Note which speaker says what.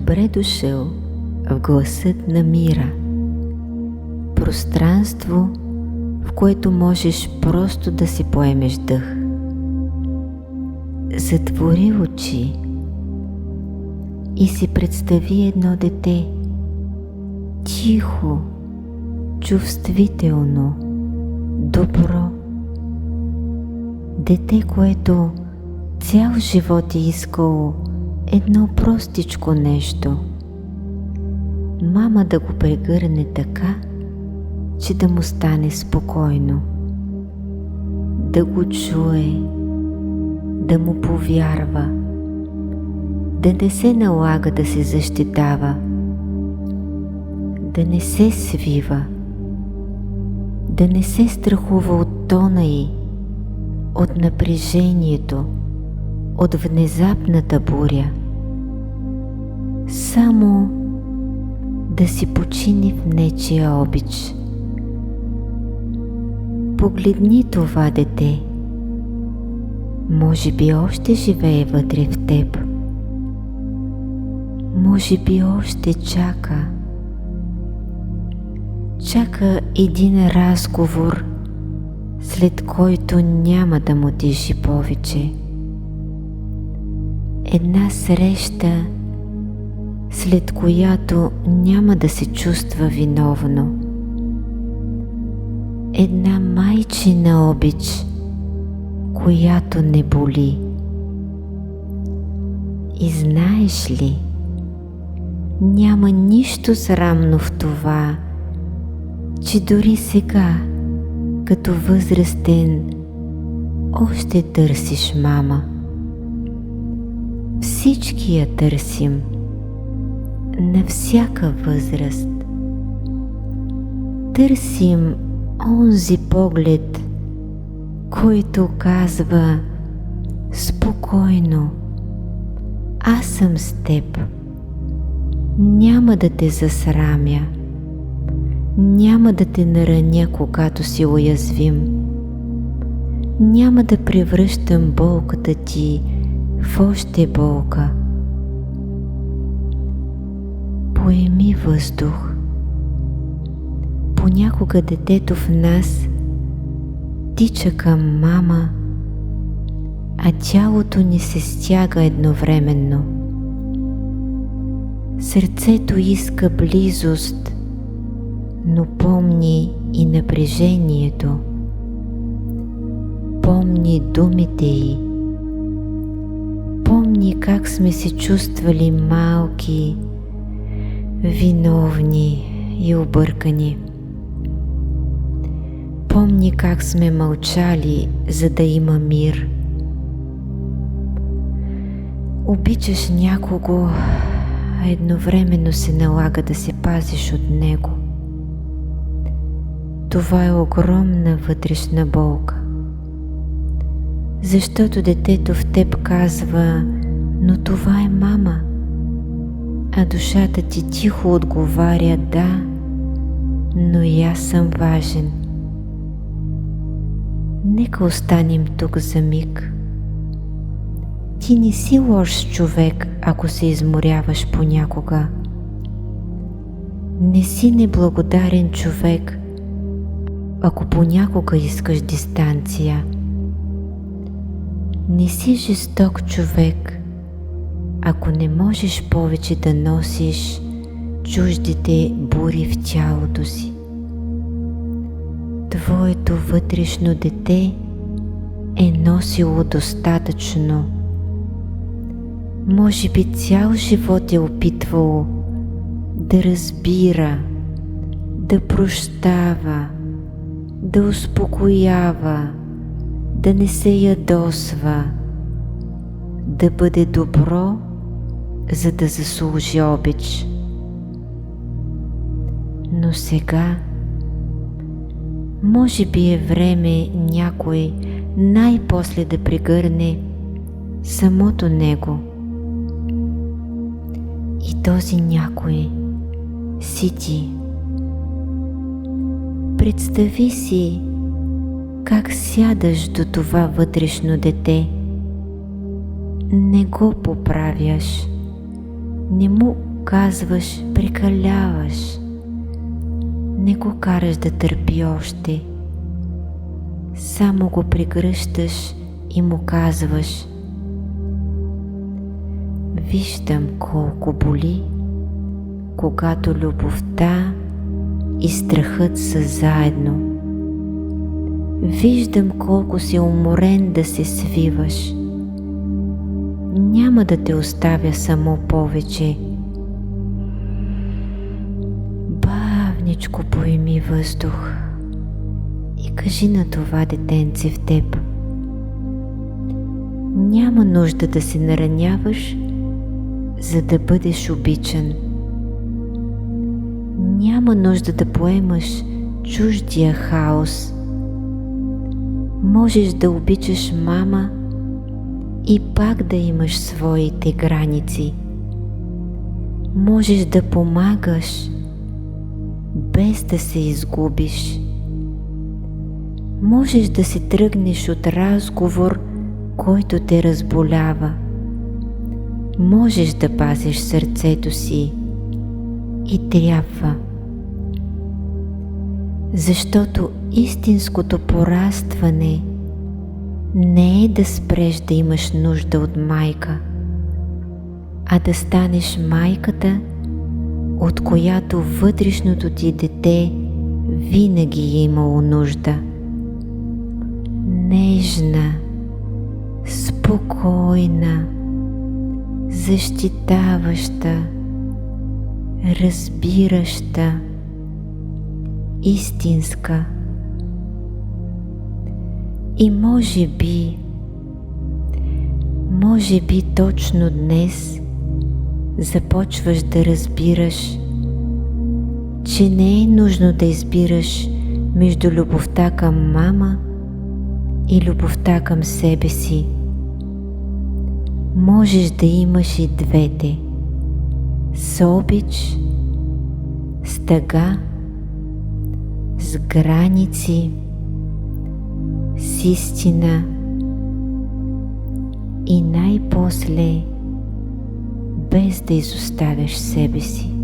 Speaker 1: Добре дошъл в гласът на мира. Пространство, в което можеш просто да си поемеш дъх. Затвори очи и си представи едно дете, тихо, чувствително, добро. Дете, което цял живот е искало едно простичко нещо. Мама да го прегърне така, че да му стане спокойно. Да го чуе, да му повярва, да не се налага да се защитава, да не се свива, да не се страхува от тона й, от напрежението, от внезапната буря. Само да си почини в нечия обич. Погледни това дете. Може би още живее вътре в теб. Може би още чака. Чака един разговор, след който няма да му тежи повече. Една среща, след която няма да се чувства виновно. Една майчина обич, която не боли. И знаеш ли, няма нищо срамно в това, че дори сега, като възрастен, още търсиш мама. Всички я търсим, на всяка възраст. Търсим онзи поглед, който казва спокойно: аз съм с теб. Няма да те засрамя. Няма да те нараня, когато си уязвим. Няма да превръщам болката ти в още болка. Поеми въздух. Понякога детето в нас тича към мама, а тялото ни се стяга едновременно. Сърцето иска близост, но помни и напрежението. Помни думите й. Помни как сме се чувствали малки, виновни и объркани. Помни как сме мълчали, за да има мир. Обичаш някого, а едновременно се налага да се пазиш от него. Това е огромна вътрешна болка. Защото детето в теб казва: но това е мама. А душата ти тихо отговаря: да, но и аз съм важен. Нека останем тук за миг. Ти не си лош човек, ако се изморяваш понякога. Не си неблагодарен човек, ако понякога искаш дистанция. Не си жесток човек, ако не можеш повече да носиш чуждите бури в тялото си. Твоето вътрешно дете е носило достатъчно. Може би цял живот е опитвало да разбира, да прощава, да успокоява, да не се ядосва, да бъде добро, за да заслужи обич. Но сега може би е време някой най-после да прегърне самото него. И този някой си ти. Представи си как сядаш до това вътрешно дете. Не го поправяш, не му казваш, прекаляваш. Не го караш да търпи още. Само го прегръщаш и му казваш: виждам колко боли, когато любовта и страхът са заедно. Виждам колко си уморен да се свиваш. Няма да те оставя само повече. Бавничко поеми въздух и кажи на това детенце в теб: няма нужда да се нараняваш, за да бъдеш обичан. Няма нужда да поемаш чуждия хаос. Можеш да обичаш мама и пак да имаш своите граници. Можеш да помагаш без да се изгубиш. Можеш да се тръгнеш от разговор, който те разболява. Можеш да пазиш сърцето си и трябва. Защото истинското порастване не е да спреш да имаш нужда от майка, а да станеш майката, от която вътрешното ти дете винаги е имало нужда. Нежна, спокойна, защитаваща, разбираща, истинска. И може би точно днес започваш да разбираш, че не е нужно да избираш между любовта към мама и любовта към себе си. Можеш да имаш и двете, с обич, с тъга, с граници, с истина и най-после без да изоставяш себе си.